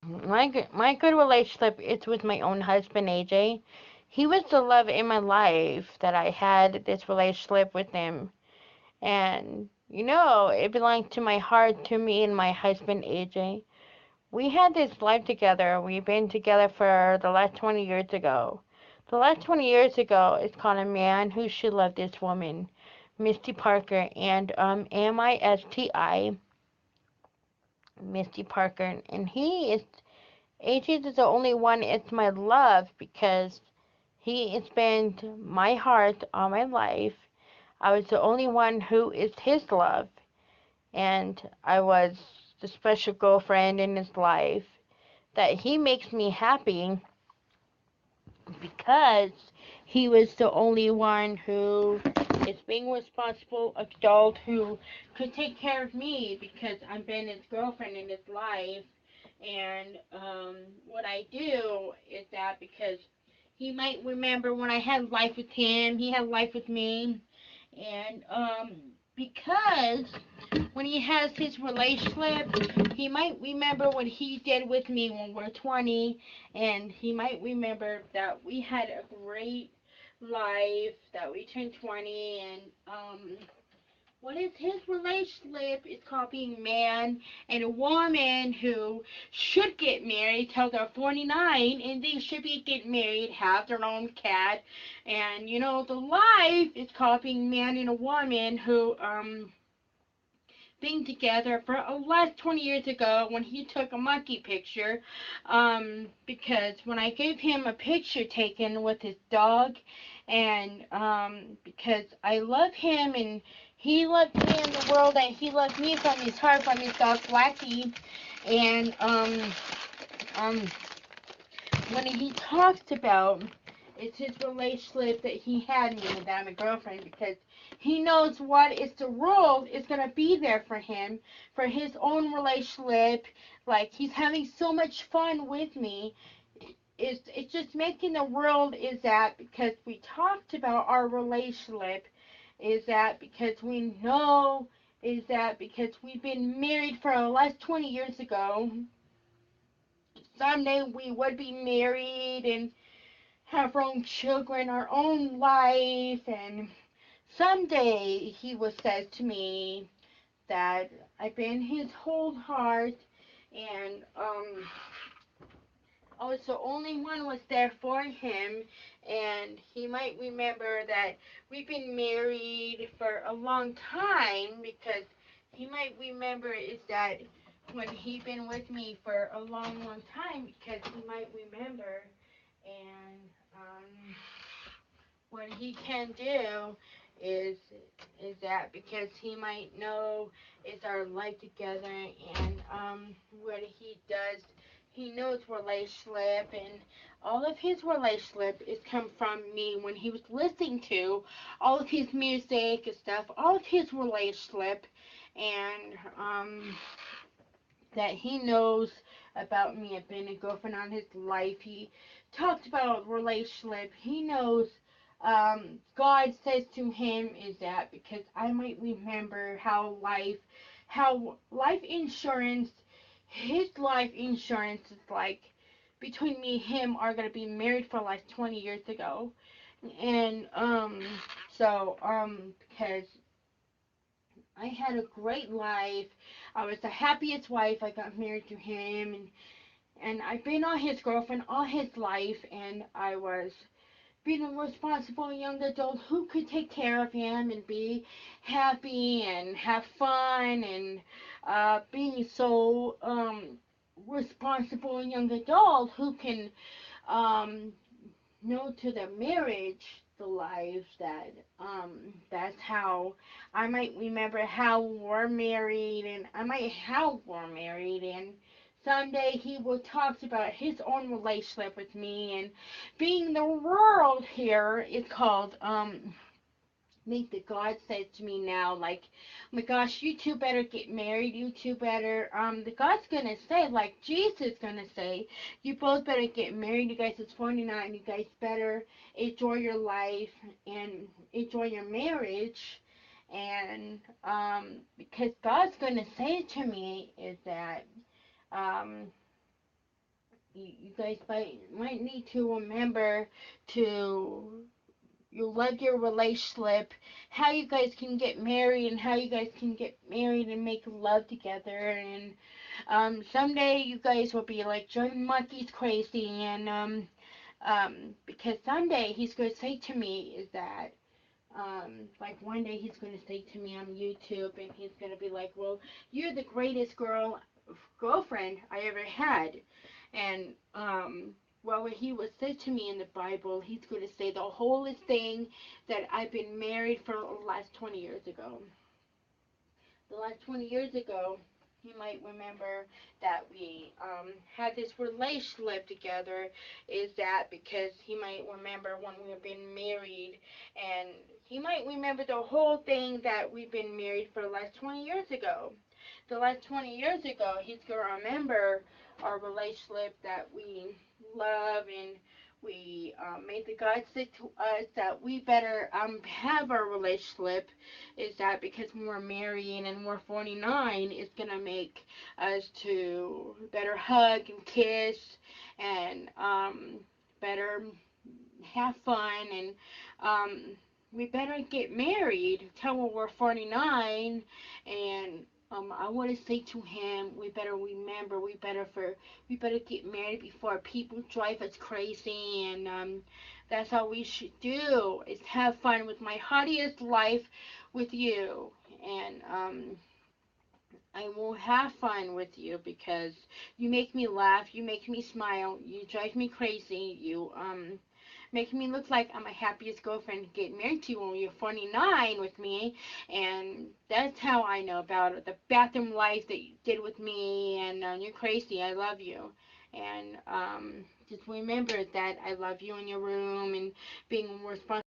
My good relationship is with my own husband, AJ. He was the love in my life that I had this relationship with him. And, it belonged to my heart, to me and my husband, AJ. We had this life together. We've been together for the last 20 years ago. The last 20 years ago is called A Man Who Should Love This Woman, Misty Parker, and Misti, Misty Parker. And AJ is the only one, it's my love because he has been my heart all my life. I was the only one who is his love, and I was the special girlfriend in his life that he makes me happy because he was the only one who is being responsible adult who could take care of me because I've been his girlfriend in his life. And what I do is that because he might remember when I had life with him, he had life with me, and because when he has his relationship, he might remember what he did with me when we're 20, and he might remember that we had a great life, that we turned 20, and what is his relationship is called being man and a woman who should get married till they're 49, and they should be get married, have their own cat, and the life is called being man and a woman who thing together for last 20 years ago when he took a monkey picture, because when I gave him a picture taken with his dog, and because I love him and he loved me in the world and he loved me from his heart from his dog Blackie, and um, when he talks about it's his relationship that he had me with that I'm a girlfriend because he knows what is the world is gonna be there for him for his own relationship. Like he's having so much fun with me. It's just making the world is that because we talked about our relationship is that because we know is that because we've been married for the last 20 years ago. Someday we would be married and have our own children, our own life, and someday he will say to me that I've been his whole heart, and I was the only one was there for him, and he might remember that we've been married for a long time because he might remember is that when he been with me for a long, long time because he might remember and what he can do is that because he might know is our life together and what he does he knows relationship and all of his relationship is come from me when he was listening to all of his music and stuff all of his relationship and that he knows about me. I've been a girlfriend on his life. He talked about relationship. He knows God says to him is that because I might remember how life insurance, his life insurance is like between me and him are gonna be married for like 20 years ago, and because I had a great life. I was the happiest wife. I got married to him, and I've been on his girlfriend all his life, and I was being a responsible young adult who could take care of him and be happy and have fun and being so responsible young adult who can um, know to the marriage, the life that that's how I might remember how we're married and I might how we're married and someday he will talk about his own relationship with me and being the world here is called think that God says to me now, like, oh my gosh, you two better get married, you two better, the God's gonna say, like Jesus gonna say, you both better get married, you guys is 49, you guys better enjoy your life and enjoy your marriage, and, because God's gonna say to me is that, um, you guys might need to remember to you love your relationship, how you guys can get married and how you guys can get married and make love together. And someday you guys will be like driving monkeys crazy. And because someday he's going to say to me is that like one day he's going to say to me on YouTube, and he's going to be like, well, you're the greatest girlfriend I ever had. And well, what he would say to me in the Bible, he's going to say the wholest thing that I've been married for the last 20 years ago. The last 20 years ago, you might remember that we had this relationship together. Is that because he might remember when we've been married, and he might remember the whole thing that we've been married for the last 20 years ago. The last 20 years ago, he's going to remember our relationship that we love, and we made the God say to us that we better have our relationship. Is that because when we're married and we're 49, it's going to make us to better hug and kiss, and better have fun, and we better get married till we're 49. And I want to say to him, we better remember, we better get married before people drive us crazy. And that's all we should do, is have fun with my hottiest life with you. And I will have fun with you because you make me laugh, you make me smile, you drive me crazy, you make me look like I'm a happiest girlfriend to get married to when you're 49 with me. And that's how I know about it. The bathroom life that you did with me. And you're crazy, I love you. And just remember that I love you in your room, and being responsible